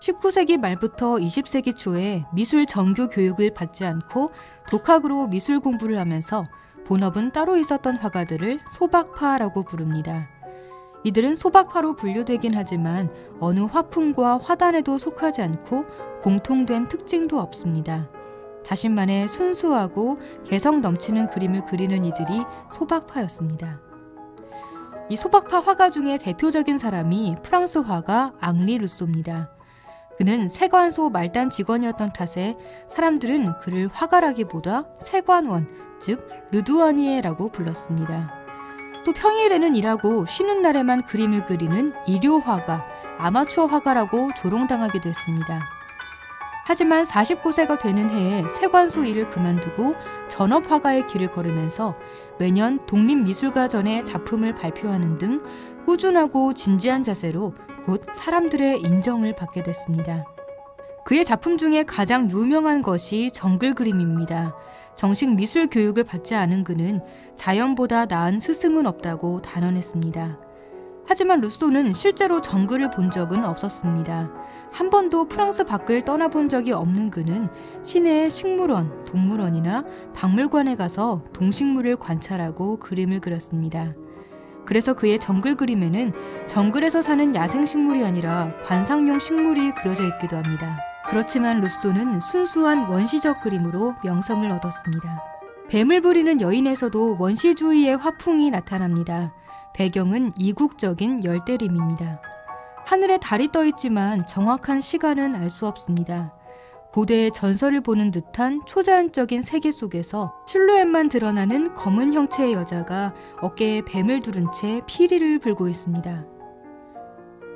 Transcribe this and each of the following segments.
19세기 말부터 20세기 초에 미술 정규 교육을 받지 않고 독학으로 미술 공부를 하면서 본업은 따로 있었던 화가들을 소박파라고 부릅니다. 이들은 소박파로 분류되긴 하지만 어느 화풍과 화단에도 속하지 않고 공통된 특징도 없습니다. 자신만의 순수하고 개성 넘치는 그림을 그리는 이들이 소박파였습니다. 이 소박파 화가 중에 대표적인 사람이 프랑스 화가 앙리 루소입니다. 그는 세관소 말단 직원이었던 탓에 사람들은 그를 화가라기보다 세관원, 즉 르두아니에라고 불렀습니다. 또 평일에는 일하고 쉬는 날에만 그림을 그리는 일요화가, 아마추어 화가라고 조롱당하기도 했습니다. 하지만 49세가 되는 해에 세관소 일을 그만두고 전업화가의 길을 걸으면서 매년 독립미술가전에 작품을 발표하는 등 꾸준하고 진지한 자세로 곧 사람들의 인정을 받게 됐습니다. 그의 작품 중에 가장 유명한 것이 정글 그림입니다. 정식 미술 교육을 받지 않은 그는 자연보다 나은 스승은 없다고 단언했습니다. 하지만 루소는 실제로 정글을 본 적은 없었습니다. 한 번도 프랑스 밖을 떠나본 적이 없는 그는 시내의 식물원, 동물원이나 박물관에 가서 동식물을 관찰하고 그림을 그렸습니다. 그래서 그의 정글 그림에는 정글에서 사는 야생식물이 아니라 관상용 식물이 그려져 있기도 합니다. 그렇지만 루소는 순수한 원시적 그림으로 명성을 얻었습니다. 뱀을 부리는 여인에서도 원시주의의 화풍이 나타납니다. 배경은 이국적인 열대림입니다. 하늘에 달이 떠 있지만 정확한 시간은 알 수 없습니다. 고대의 전설을 보는 듯한 초자연적인 세계 속에서 실루엣만 드러나는 검은 형체의 여자가 어깨에 뱀을 두른 채 피리를 불고 있습니다.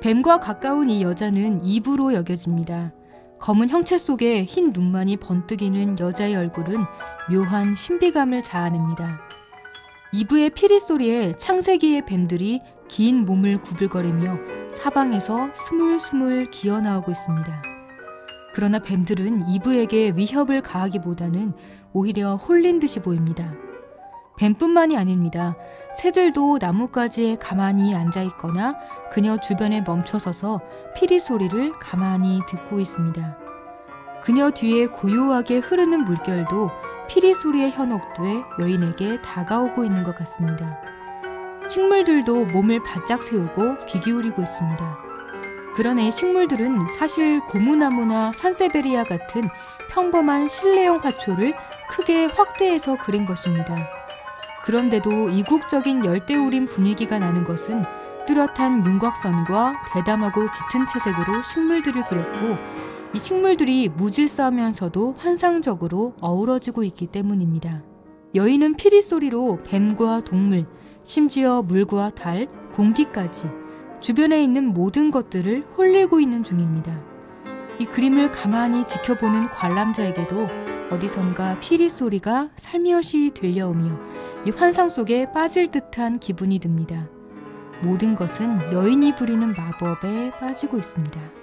뱀과 가까운 이 여자는 이브로 여겨집니다. 검은 형체 속에 흰 눈만이 번뜩이는 여자의 얼굴은 묘한 신비감을 자아냅니다. 이브의 피리 소리에 창세기의 뱀들이 긴 몸을 구불거리며 사방에서 스물스물 기어나오고 있습니다. 그러나 뱀들은 이브에게 위협을 가하기보다는 오히려 홀린 듯이 보입니다. 뱀뿐만이 아닙니다. 새들도 나뭇가지에 가만히 앉아있거나 그녀 주변에 멈춰서서 피리 소리를 가만히 듣고 있습니다. 그녀 뒤에 고요하게 흐르는 물결도 피리 소리에 현혹돼 여인에게 다가오고 있는 것 같습니다. 식물들도 몸을 바짝 세우고 귀 기울이고 있습니다. 그러나 식물들은 사실 고무나무나 산세베리아 같은 평범한 실내용 화초를 크게 확대해서 그린 것입니다. 그런데도 이국적인 열대우림 분위기가 나는 것은 뚜렷한 윤곽선과 대담하고 짙은 채색으로 식물들을 그렸고 이 식물들이 무질서하면서도 환상적으로 어우러지고 있기 때문입니다. 여인은 피리 소리로 뱀과 동물, 심지어 물과 달, 공기까지 주변에 있는 모든 것들을 홀리고 있는 중입니다. 이 그림을 가만히 지켜보는 관람자에게도 어디선가 피리 소리가 살며시 들려오며 이 환상 속에 빠질 듯한 기분이 듭니다. 모든 것은 여인이 부리는 마법에 빠지고 있습니다.